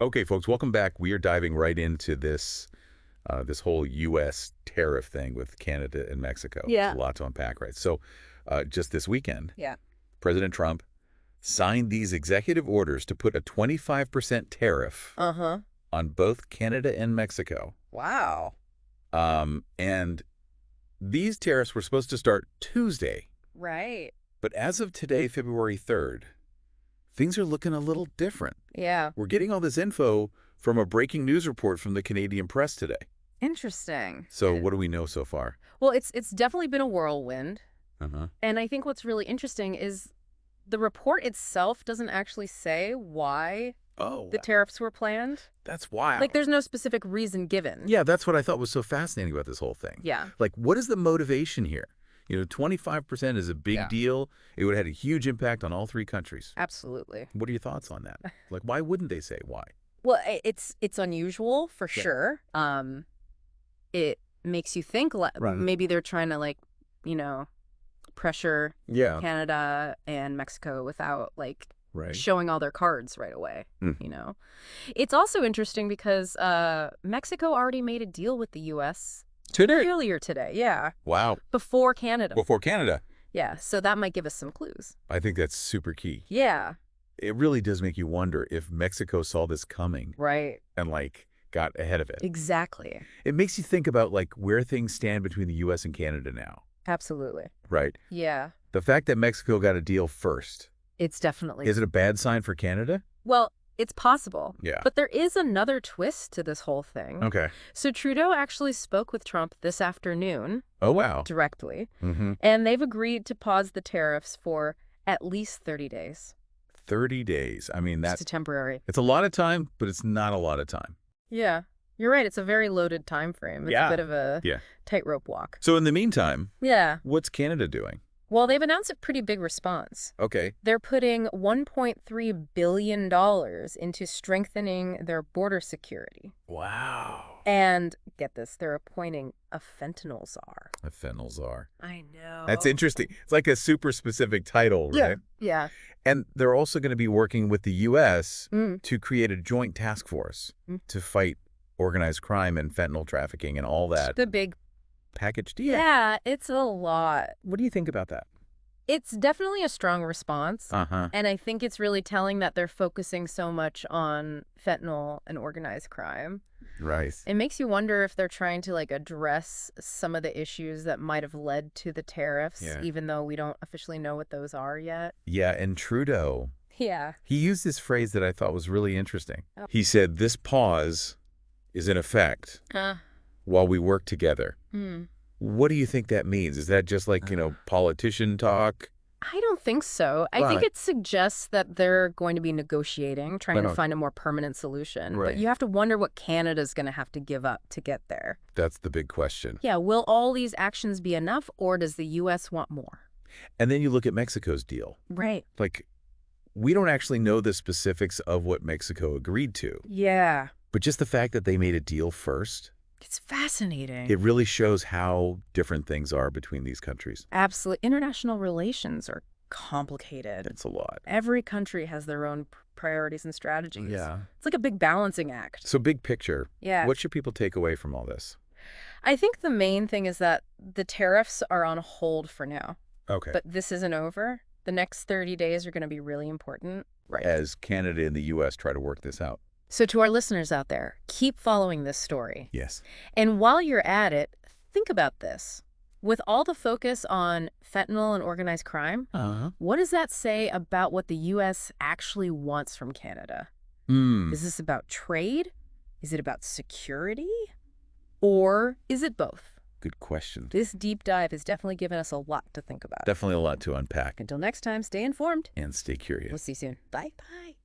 Okay, folks, welcome back. We are diving right into this whole U.S. tariff thing with Canada and Mexico. There's Yeah. a lot to unpack, right? So, just this weekend, Yeah. President Trump signed these executive orders to put a 25% tariff Uh-huh. on both Canada and Mexico. Wow. And these tariffs were supposed to start Tuesday, Right. but as of today, February 3rd, things are looking a little different. Yeah. We're getting all this info from a breaking news report from the Canadian press today. Interesting. So what do we know so far? Well, it's definitely been a whirlwind. Uh-huh. And I think what's really interesting is the report itself doesn't actually say why Oh, the tariffs were planned. that's wild. Like, there's no specific reason given. Yeah, that's what I thought was so fascinating about this whole thing. Yeah. Like, what is the motivation here? 25% is a big Yeah. deal. It would have had a huge impact on all three countries. Absolutely. What are your thoughts on that? Like, why wouldn't they say why? Well, it's unusual for Yeah. sure. It makes you think Right. maybe they're trying to, like, pressure Yeah. Canada and Mexico without, like, Right. showing all their cards right away, Mm. It's also interesting because Mexico already made a deal with the U.S. Today? earlier today, yeah, Wow. before Canada. Before Canada. Yeah, so that might give us some clues. I think that's super key. Yeah, It really does make you wonder if Mexico saw this coming right. and, got ahead of it. Exactly. It makes you think about, where things stand between the U.S. and Canada now, Absolutely. right? Yeah, The fact that Mexico got a deal first, it's definitely... is it a bad sign for Canada? Well, it's possible. Yeah. But there is another twist to this whole thing. Okay. So Trudeau actually spoke with Trump this afternoon Oh, wow. directly, Mm-hmm. and they've agreed to pause the tariffs for at least 30 days. 30 days. I mean, Just a temporary. it's a lot of time, but it's not a lot of time. Yeah, you're right. It's a very loaded time frame. It's Yeah. a bit of a Yeah. tightrope walk. So in the meantime, Yeah. what's Canada doing? Well, they've announced a pretty big response. Okay. They're putting $1.3 billion into strengthening their border security. Wow. And get this, they're appointing a fentanyl czar. A fentanyl czar. I know. That's interesting. It's like a super specific title, right? Yeah. And they're also going to be working with the U.S. Mm. to create a joint task force Mm. to fight organized crime and fentanyl trafficking and all that The big... package deal. Yeah, it's a lot. What do you think about that? It's definitely a strong response. Uh-huh. And I think it's really telling that they're focusing so much on fentanyl and organized crime. Right. It makes you wonder if they're trying to, like, address some of the issues that might have led to the tariffs, Yeah. even though we don't officially know what those are yet. Yeah, and Trudeau, Yeah. he used this phrase that I thought was really interesting. Oh. He said, this pause is in effect while we work together. What do you think that means? Is that just like, politician talk? I don't think so. I think Right. it suggests that they're going to be negotiating, trying to Right. find a more permanent solution. Right. But you have to wonder what Canada's going to have to give up to get there. That's the big question. Yeah, will all these actions be enough, or does the U.S. want more? And then you look at Mexico's deal. Right. Like, we don't actually know the specifics of what Mexico agreed to, Yeah. but just the fact that they made a deal first, It's fascinating. it really shows how different things are between these countries. Absolutely. International relations are complicated. It's a lot. Every country has their own priorities and strategies. Yeah. It's like a big balancing act. So big picture, Yeah. what should people take away from all this? I think the main thing is that the tariffs are on hold for now. Okay. But this isn't over. The next 30 days are going to be really important. Right. As Canada and the U.S. try to work this out. So to our listeners out there, keep following this story. Yes. And while you're at it, think about this. With all the focus on fentanyl and organized crime, Uh-huh. what does that say about what the U.S. actually wants from Canada? Is this about trade? Is it about security? Or is it both? Good question. This deep dive has definitely given us a lot to think about. Definitely a lot to unpack. Until next time, stay informed. And stay curious. We'll see you soon. Bye. Bye.